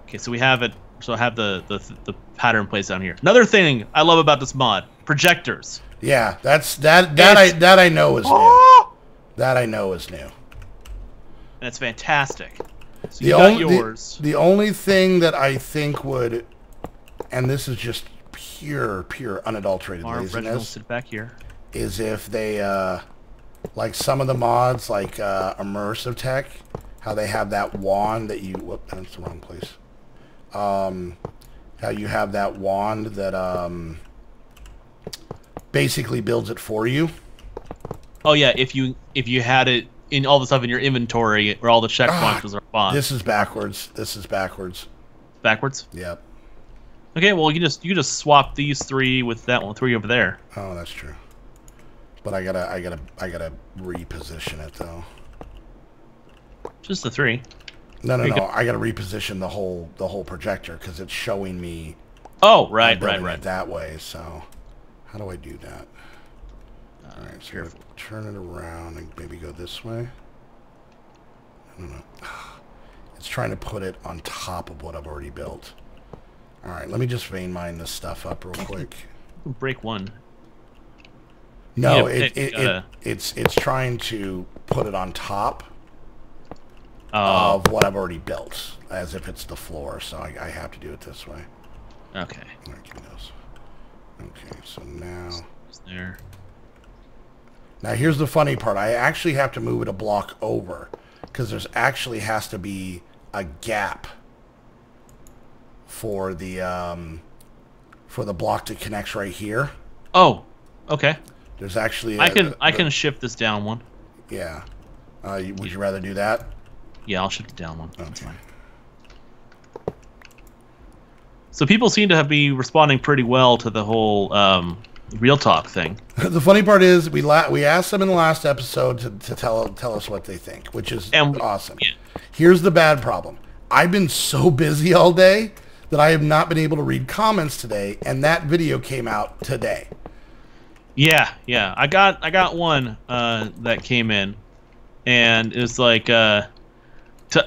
Okay, so we have it. So I have the pattern placed down here. Another thing I love about this mod: projectors. Yeah, that I know is new. That I know is new. And it's fantastic. So The only thing that I think would, and this is just pure unadulterated laziness, sit back here, is if they like some of the mods like Immersive Tech, how they have that wand that you whoop, that's the wrong place. How you have that wand that basically builds it for you. Oh yeah, if you had it in all the stuff in your inventory where all the checkpoints are on. This is backwards. This is backwards. Backwards? Yep. Okay, well you just swap these 3 with that one, 3 over there. Oh, that's true. But I gotta reposition it though. Just the 3. No. I gotta reposition the whole projector because it's showing me. Oh, right. It that way. So, how do I do that? All right, so careful. Turn it around and maybe go this way. I don't know. It's trying to put it on top of what I've already built. All right, let me just vein mine this stuff up real quick. Break one. No, it's trying to put it on top of what I've already built, as if it's the floor. So I have to do it this way. Okay. All right, give me those. Okay, so now. There. Now here's the funny part. I actually have to move it a block over because there's actually has to be a gap for the block that connects right here. Oh, okay. There's actually I can shift this down one. Yeah. Would you rather do that? Yeah, I'll shift it down one. Okay. That's fine. So people seem to be responding pretty well to the whole real talk thing. The funny part is we asked them in the last episode to tell us what they think, which is awesome. Yeah. Here's the bad problem. I've been so busy all day that I have not been able to read comments today, and that video came out today. Yeah. I got one that came in, and it's like,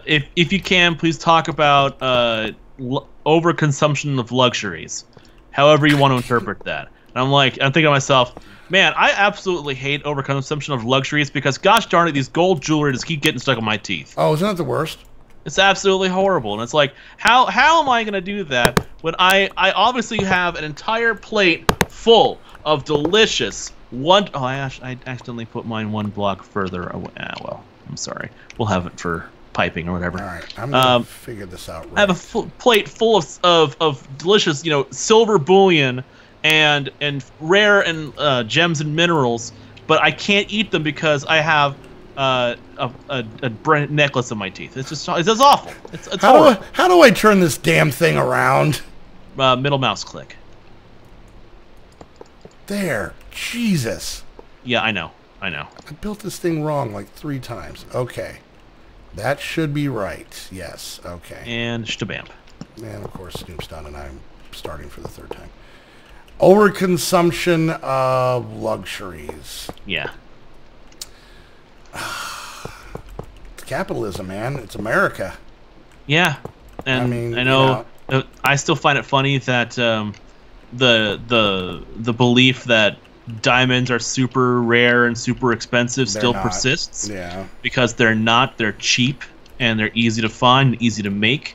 if you can, please talk about overconsumption of luxuries, however you want to interpret that. And I'm thinking to myself, man, I absolutely hate overconsumption of luxuries because, gosh darn it, these gold jewelry just keep getting stuck in my teeth. Oh, isn't that the worst? It's absolutely horrible. And it's like, how am I going to do that when I obviously have an entire plate full of delicious I accidentally put mine one block further away. Well, I'm sorry. We'll have it for piping or whatever. All right, I'm going to figure this out. Right. I have a plate full of delicious, silver bullion and rare and gems and minerals, but I can't eat them because I have a necklace in my teeth. It's just awful. It's horrible. How do I turn this damn thing around? Middle mouse click. There, Jesus. Yeah, I know. I built this thing wrong like 3 times. Okay, that should be right. Yes. Okay. And shtabamp. And of course, Snoop's done, and I'm starting for the 3rd time. Overconsumption of luxuries. Yeah. It's capitalism, man. It's America. Yeah, and I mean, I know. I still find it funny that the belief that diamonds are super rare and super expensive still persists. Yeah. Because they're not. They're cheap and they're easy to find, and easy to make,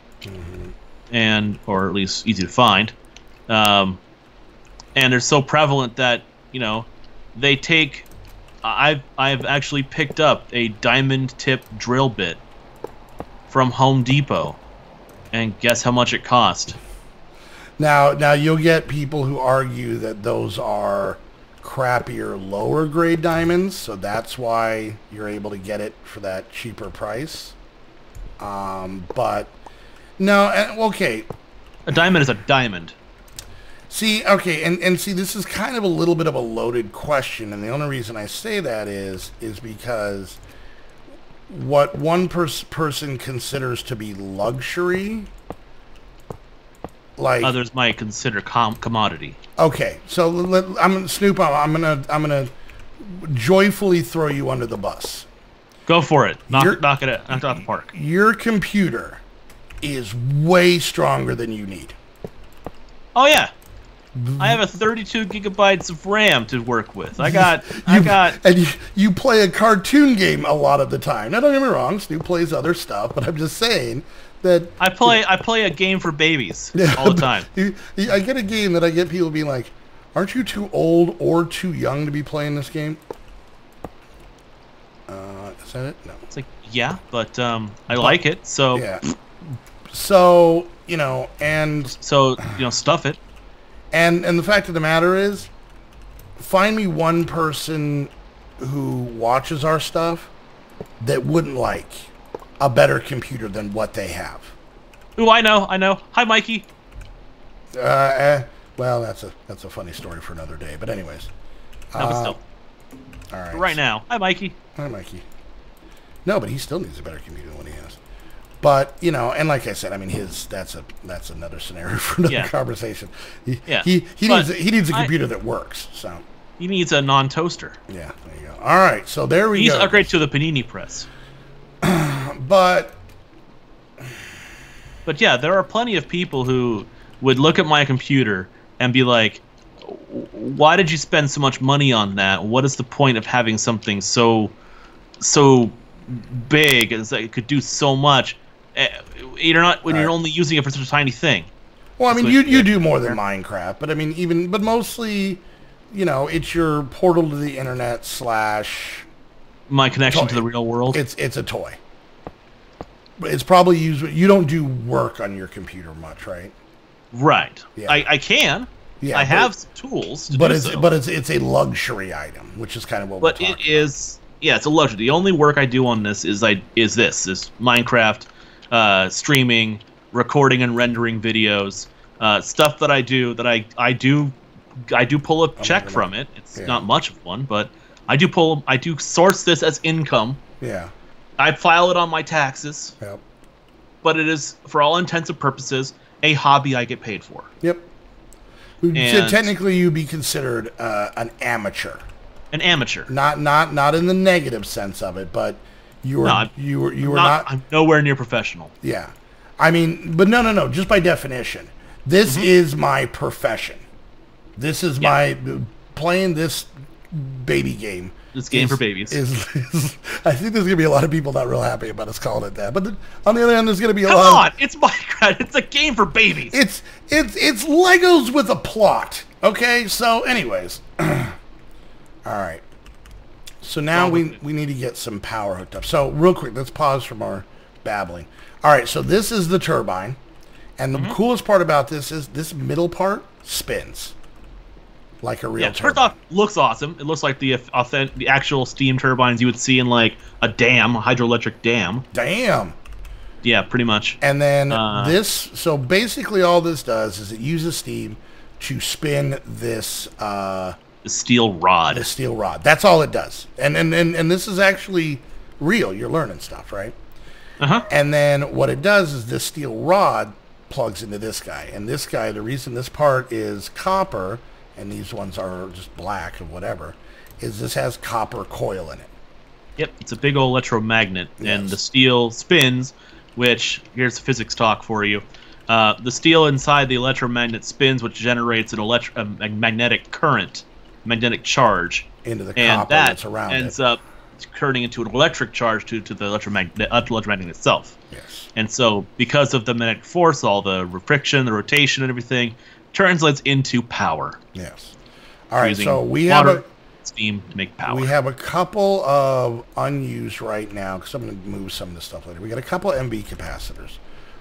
or at least easy to find. And they're so prevalent that they take. I've actually picked up a diamond tip drill bit from Home Depot, and guess how much it cost? Now you'll get people who argue that those are crappier, lower grade diamonds, so that's why you're able to get it for that cheaper price. But no, okay. A diamond is a diamond. See, okay, and see, this is kind of a little bit of a loaded question, and the only reason I say that is because what one person considers to be luxury, like others might consider commodity. Okay, so Snoop, I'm gonna joyfully throw you under the bus. Go for it. Knock it out the park. Your computer is way stronger than you need. Oh yeah, I have a 32 gigabytes of RAM to work with. I got. And you play a cartoon game a lot of the time. Now don't get me wrong, Snoop plays other stuff, but I'm just saying that I play a game for babies all the time. I get a game that I get people being like, "Aren't you too old or too young to be playing this game?" Is that it? No. It's like, yeah, but I like it, so Yeah. So, and stuff it. And the fact of the matter is, find me one person who watches our stuff that wouldn't like a better computer than what they have. Ooh, I know. Hi, Mikey. Well, that's a funny story for another day. But anyways. No, but still. All right. But right now. Hi, Mikey. Hi, Mikey. No, but he still needs a better computer than what he has. But, and like I said, I mean, that's another scenario for another conversation. He needs a computer that works. So he needs a non-toaster. Yeah, there you go. All right, so there we go. He needs to upgrade to the Panini press. But yeah, there are plenty of people who would look at my computer and be like, "Why did you spend so much money on that? What is the point of having something so big as that it could do so much? You're only using it for such a tiny thing." Well, I mean, you do more than Minecraft, but I mean, but mostly, it's your portal to the internet / my connection toy. To the real world. It's a toy. But it's probably used. You don't do work on your computer much, right? Right. Yeah. I can. Yeah, I have some tools to but do it's so. But it's a luxury item, which is kind of what we're talking about. But it is. Yeah, it's a luxury. The only work I do on this is Minecraft, streaming, recording and rendering videos, stuff that I do I do pull a check from it. It's not much of one, but I do source this as income. Yeah. I file it on my taxes. Yep. But it is, for all intents and purposes, a hobby I get paid for. Yep. So technically, you'd be considered an amateur. An amateur. Not in the negative sense of it, but you were not. I'm nowhere near professional. Yeah, I mean, but no. Just by definition, this is my profession. This is my playing this baby game. This game for babies. I think there's gonna be a lot of people not real happy about us calling it that. But on the other hand, there's gonna be a lot. Come on, it's Minecraft. It's a game for babies. It's Legos with a plot. Okay, so anyways. All right. So now we need to get some power hooked up. So real quick, let's pause from our babbling. All right, so this is the turbine. And the coolest part about this is this middle part spins like a real turbine. First off, looks awesome. It looks like the actual steam turbines you would see in like a hydroelectric dam. Damn. Yeah, pretty much. And then so basically all this does is it uses steam to spin this the steel rod. The steel rod. That's all it does. And this is actually real. You're learning stuff, right? Uh-huh. And then what it does is this steel rod plugs into this guy. And this guy, the reason this part is copper and these ones are just black or whatever, is this has copper coil in it. Yep, it's a big old electromagnet, and the steel spins, which, here's physics talk for you. The steel inside the electromagnet spins, which generates a magnetic current, magnetic charge. Into the copper that's around it. Ends up turning into an electric charge to the electromagnet itself. Yes. And so, because of the magnetic force, all the friction, the rotation, and everything, translates into power. Yes. All right, so we have steam to make power. We have a couple of unused right now, because I'm going to move some of this stuff later. We got a couple of MV capacitors,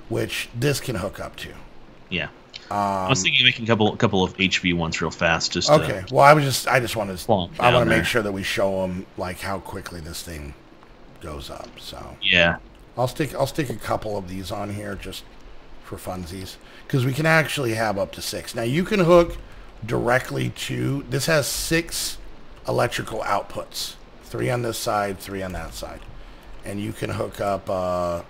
which this can hook up to. Yeah. I was thinking of making a couple of HV ones real fast. Just okay. Well, I just want to make sure that we show them like how quickly this thing goes up. So yeah, I'll stick a couple of these on here just for funsies, because we can actually have up to 6. Now you can hook directly to this. Has 6 electrical outputs, 3 on this side, 3 on that side, and you can hook up.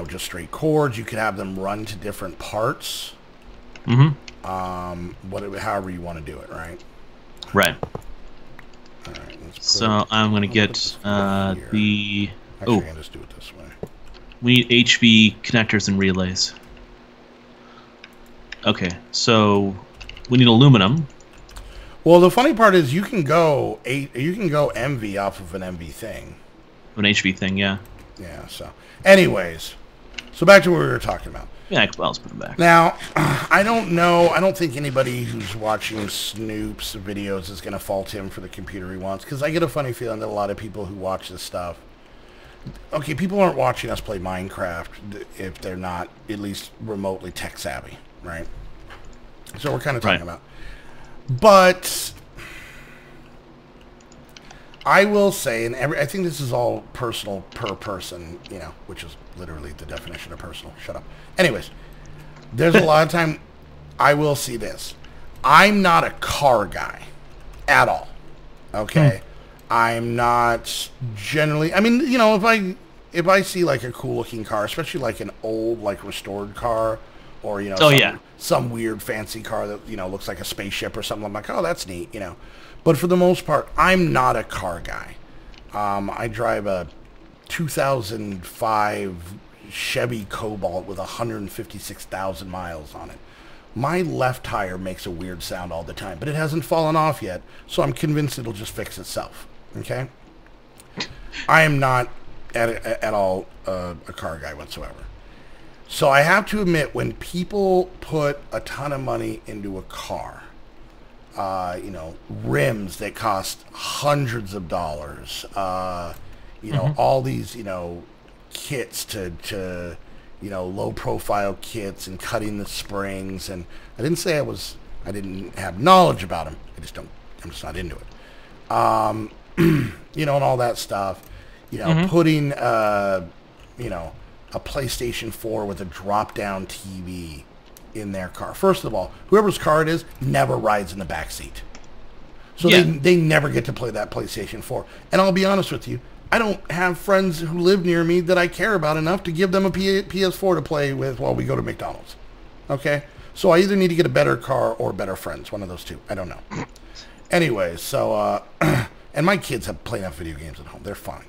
Just straight cords. You can have them run to different parts. However you want to do it, right? Right. All right. So I'm going to get the... Actually, I can just do it this way. We need HV connectors and relays. Okay, so we need aluminum. Well, the funny part is you can go MV off of an MV thing. An HV thing, yeah. Yeah. So, anyways, so back to what we were talking about. Yeah, well, let's put them back. Now, I don't know. I don't think anybody who's watching Snoop's videos is going to fault him for the computer he wants, because I get a funny feeling that a lot of people who watch this stuff, okay, people aren't watching us play Minecraft if they're not at least remotely tech savvy, right? So we're kind of talking about. But I will say, and I think this is all personal per person, you know, which is literally the definition of personal. Shut up. Anyways, there's a lot of time I will see this. I'm not a car guy at all. Okay? I'm not generally, I mean, you know, if I see like a cool looking car, especially like an old, like restored car, or, you know, some weird fancy car that, you know, looks like a spaceship or something, I'm like, oh, that's neat, you know. But for the most part, I'm not a car guy. I drive a 2005 Chevy Cobalt with 156,000 miles on it. My left tire makes a weird sound all the time, but it hasn't fallen off yet, so I'm convinced it'll just fix itself. Okay? I am not at all a car guy whatsoever. So I have to admit, when people put a ton of money into a car, you know, rims that cost hundreds of dollars, you know, all these, you know, kits to you know, low profile kits and cutting the springs, and I didn't say I didn't have knowledge about them. I'm just not into it. You know, and all that stuff, you know, putting you know, a PlayStation 4 with a drop down TV in their car. First of all, whoever's car it is never rides in the back seat. So they never get to play that PlayStation 4. And I'll be honest with you, I don't have friends who live near me that I care about enough to give them a PS4 to play with while we go to McDonald's. Okay? So I either need to get a better car or better friends. One of those two. I don't know. Anyways, so, and my kids have played enough video games at home. They're fine.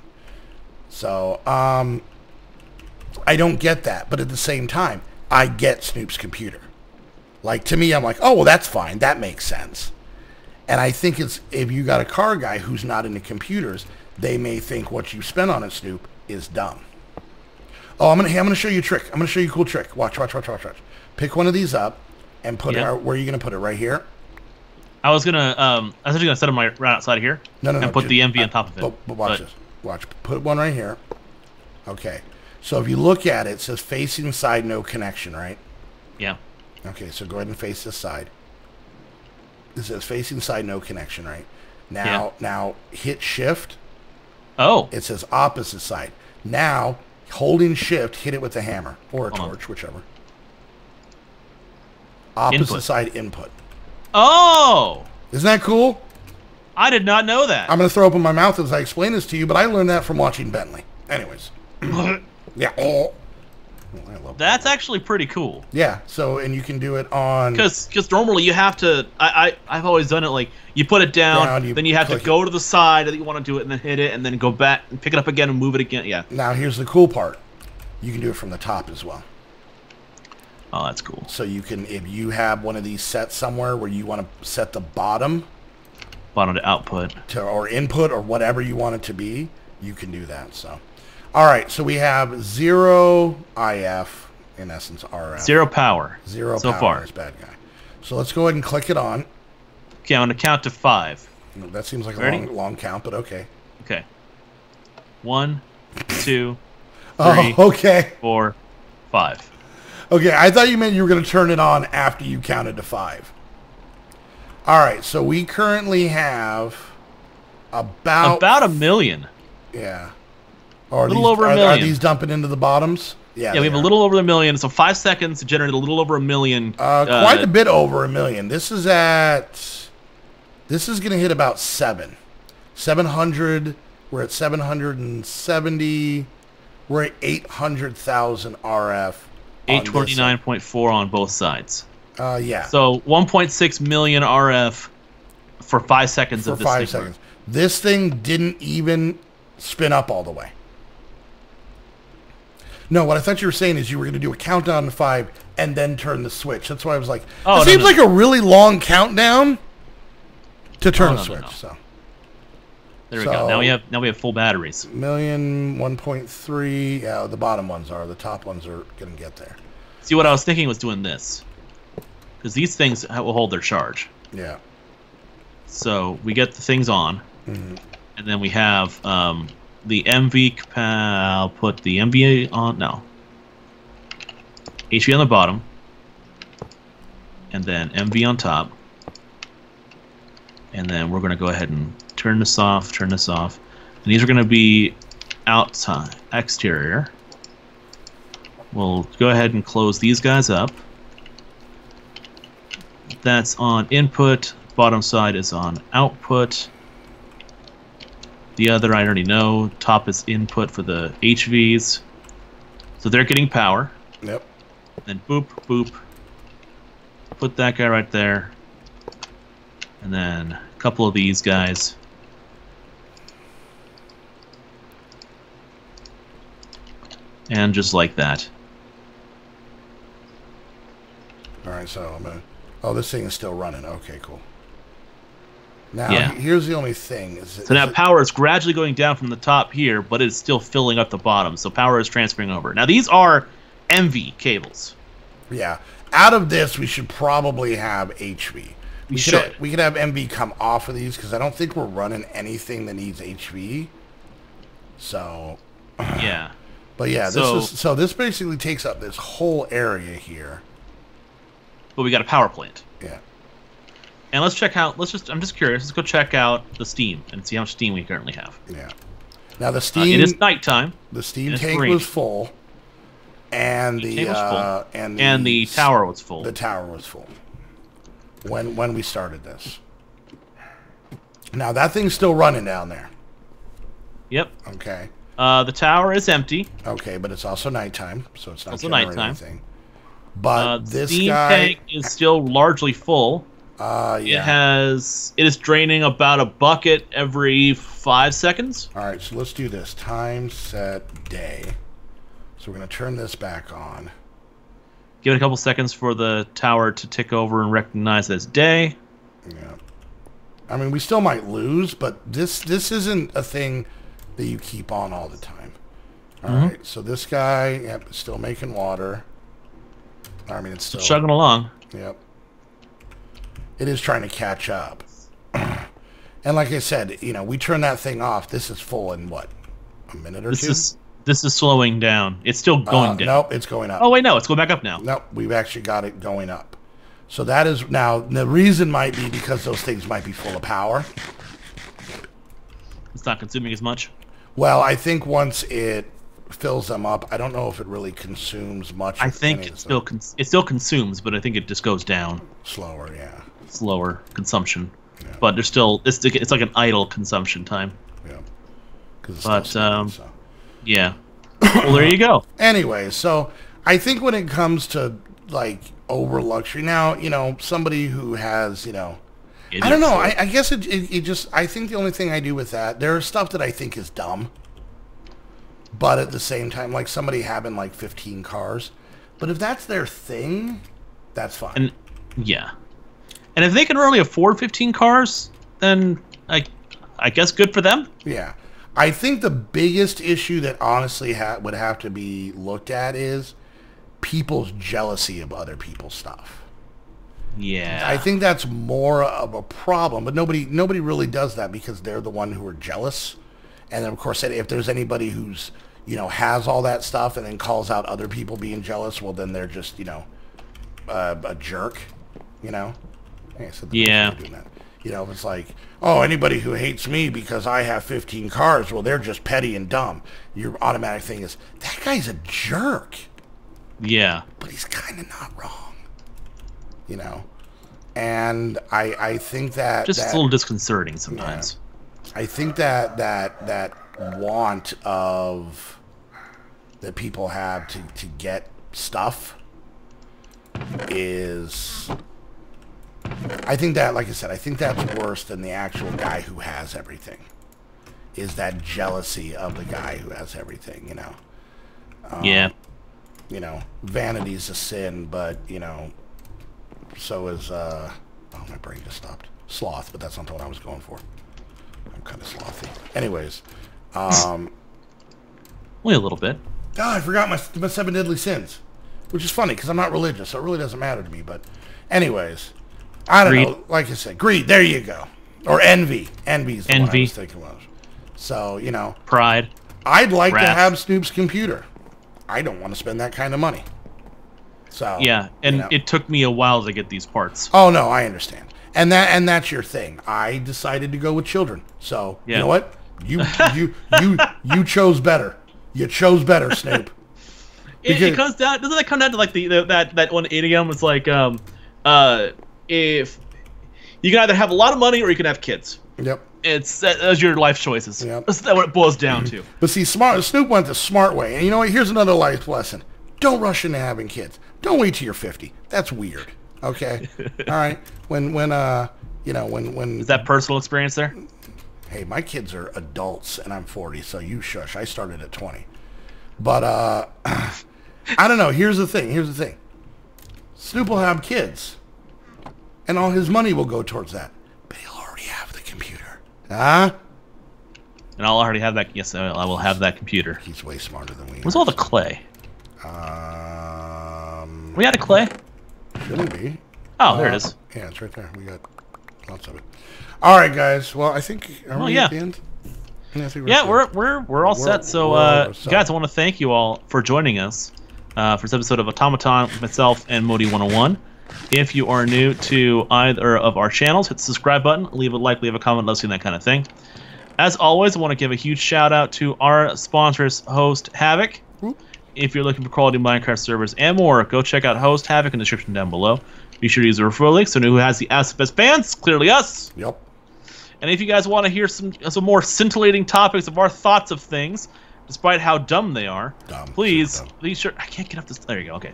So, I don't get that. But at the same time, I get Snoop's computer. Like, to me, I'm like, oh, well, that's fine. That makes sense. And I think it's, if you got a car guy who's not into computers, they may think what you spent on it, Snoop, is dumb. Oh, I'm gonna show you a trick. I'm gonna show you a cool trick. Watch. Pick one of these up and put it out. Where are you gonna put it? Right here? I was actually gonna set them right outside of here. No. And put the MV on top of it. But watch this. Watch. Put one right here. Okay. So if you look at it, it says facing side, no connection, right? Yeah. Okay, so go ahead and face this side. It says facing side, no connection, right? Now hit shift. Oh. It says opposite side. Now, holding shift, hit it with a hammer or a torch, whichever. Opposite side input. Oh! Isn't that cool? I did not know that. I'm going to throw open my mouth as I explain this to you, but I learned that from watching Bentley. Anyways. Yeah. Oh. That's actually pretty cool. Yeah. So, and you can do it on... Because normally you have to... I've always done it like, you put it down, then you have to go to the side that you want to do it, and then hit it, and then go back and pick it up again and move it again. Yeah. Now, here's the cool part. You can do it from the top as well. Oh, that's cool. So you can, if you have one of these set somewhere where you want to set the bottom to output or input or whatever you want it to be, you can do that. So, all right. So we have 0 IF, in essence RF. 0 power. 0 so power far. Is bad guy. So let's go ahead and click it on. Okay, I'm going to count to 5. That seems like a long count, but okay. Okay. 1, 2, 3, okay. 4, 5. Okay, I thought you meant you were going to turn it on after you counted to 5. All right, so we currently have about a million. Yeah. Or a little over a million. Are these dumping into the bottoms? Yeah, we have a little over a million. So 5 seconds to generate a little over a million. Quite a bit over a million. This is going to hit about 700. We're at 770. We're at 800,000 RF. 829.4 on both sides. Yeah. So 1.6 million RF for 5 seconds for of this 5 seconds. This thing didn't even spin up all the way. No, what I thought you were saying is you were going to do a countdown to 5 and then turn the switch. That's why I was like, Oh, it no, seems no. like a really long countdown to turn the no, switch. no. So There we go. Now we have full batteries. million, 1.3. Yeah, the bottom ones are. The top ones are going to get there. See, what I was thinking was doing this, because these things will hold their charge. Yeah. So we get the things on, Mm-hmm. and then we have the MV. I'll put the MV on. No. HV on the bottom, and then MV on top, and then we're going to go ahead and turn this off, and these are going to be outside, exterior. We'll go ahead and close these guys up. That's on input, bottom side is on output. The other I already know, top is input for the HVs. So they're getting power. Yep. Then boop, boop. Put that guy right there. And then a couple of these guys. And just like that. All right, so I'm going to... Oh, this thing is still running. Okay, cool. Now, Yeah. here's the only thing. So now power is gradually going down from the top here, but it's still filling up the bottom. So power is transferring over. Now these are MV cables. Yeah. Out of this, we should probably have HV. We should. We could have MV come off of these because I don't think we're running anything that needs HV. So, Yeah. but yeah, So- this basically takes up this whole area here. But we got a power plant. Yeah. And let's check out, I'm just curious, let's go check out the steam and see how much steam we currently have. Yeah. Now the steam It is nighttime. the steam and it's tank raining. was full, and the tank was full. and the tower was full. The tower was full when we started this. Now that thing's still running down there. Yep. Okay. The tower is empty. Okay, but it's also nighttime, so it's not Also generating nighttime. anything. But The this steam guy, tank is still largely full. yeah. It is draining about a bucket every 5 seconds. All right, so let's do this. Time, set, day. So we're going to turn this back on. Give it a couple seconds for the tower to tick over and recognize that it's day. Yeah. I mean, we still might lose, but this isn't a thing that you keep on all the time. All right, so this guy, yep, is still making water. I mean, it's still... Chugging along. Yep. It is trying to catch up. And like I said, you know, we turn that thing off. This is full in, what, a minute or two? This is slowing down. It's still going down. Nope, it's going up. Oh, wait, no, it's going back up now. Nope, we've actually got it going up. So that is... Now, the reason might be because those things might be full of power. It's not consuming as much. Well, I think once it fills them up, I don't know if it really consumes much. I of think any it of still them. it still consumes, but I think it just goes down. Slower, yeah. Slower consumption. Yeah. But there's still... It's like an idle consumption time. Yeah. 'Cause it's But, still spinning, so. Yeah. Well, there you go. Anyway, so I think when it comes to, like, over luxury, now, you know, somebody who has, you know... I don't know. I guess it just... I think the only thing I do with that... There's stuff that I think is dumb. But at the same time, like, somebody having, like, 15 cars. But if that's their thing, that's fine. And yeah. And if they can really afford 15 cars, then I guess good for them. Yeah. I think the biggest issue that honestly would have to be looked at is people's jealousy of other people's stuff. Yeah. I think that's more of a problem, but nobody really does that because they're the one who are jealous. And then, of course, if there's anybody who's, you know, has all that stuff and then calls out other people being jealous, well, then they're just, you know, a jerk, you know? Hey, so Yeah. doing that. You know, it's like, oh, anybody who hates me because I have 15 cars, well, they're just petty and dumb. Your automatic thing is, that guy's a jerk. Yeah. But he's kind of not wrong. You know? And I think that... Just a little disconcerting sometimes. I think that want of that people have to get stuff is... I think that, like I said, I think that's worse than the actual guy who has everything. Is that jealousy of the guy who has everything, you know? Yeah. You know, vanity's a sin, but, you know, so is, oh, my brain just stopped. Sloth, but that's not the one I was going for. I'm kind of slothy. Anyways, only a little bit. Oh, I forgot my 7 deadly sins, which is funny because I'm not religious, so it really doesn't matter to me. But anyways, I don't know. Like I said, greed. There you go. Or envy. Envy's the one I was thinking of. So, you know. Pride. I'd like to have Snoop's computer. I don't want to spend that kind of money. So yeah, and you know. It took me a while to get these parts. Oh no, I understand. And that's your thing. I decided to go with children. So you know what? You chose better. You chose better, Snoop. It comes down. Doesn't that come down to like that one idiom? It's like if you can either have a lot of money or you can have kids. Yep. It's those your life choices. Yep. That's what it boils down to. But see, Snoop went the smart way. And you know what? Here's another life lesson. Don't rush into having kids. Don't wait till you're 50. That's weird. Okay? All right? When you know, when... Is that personal experience there? Hey, my kids are adults, and I'm 40, so you shush. I started at 20. But, I don't know. Here's the thing. Snoop will have kids, and all his money will go towards that. But he'll already have the computer. Huh? And I'll already have that. Yes, I will have that computer. He's way smarter than we are. Where's all the clay? We had a clay? Shouldn't be. Oh, there it is. Yeah, it's right there. We got lots of it. All right, guys. Well, I think are we at the end? Yeah, we're all set. So, guys, I want to thank you all for joining us for this episode of Automaton with myself and Modi 101. If you are new to either of our channels, hit the subscribe button, leave a like, leave a comment, love seeing that kind of thing. As always, I want to give a huge shout out to our sponsors, Host Havoc. If you're looking for quality Minecraft servers and more, go check out Host Havoc in the description down below. Be sure to use the referral link so who has the best bands? Clearly us. Yep. And if you guys want to hear some more scintillating topics of our thoughts of things, despite how dumb they are, please sure. I can't get up this. There you go. Okay.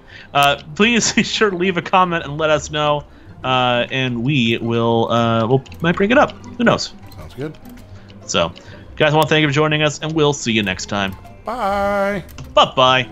Please be sure to leave a comment and let us know, and we will might bring it up. Who knows? Sounds good. So, guys, I want to thank you for joining us, and we'll see you next time. Bye. Bye-bye.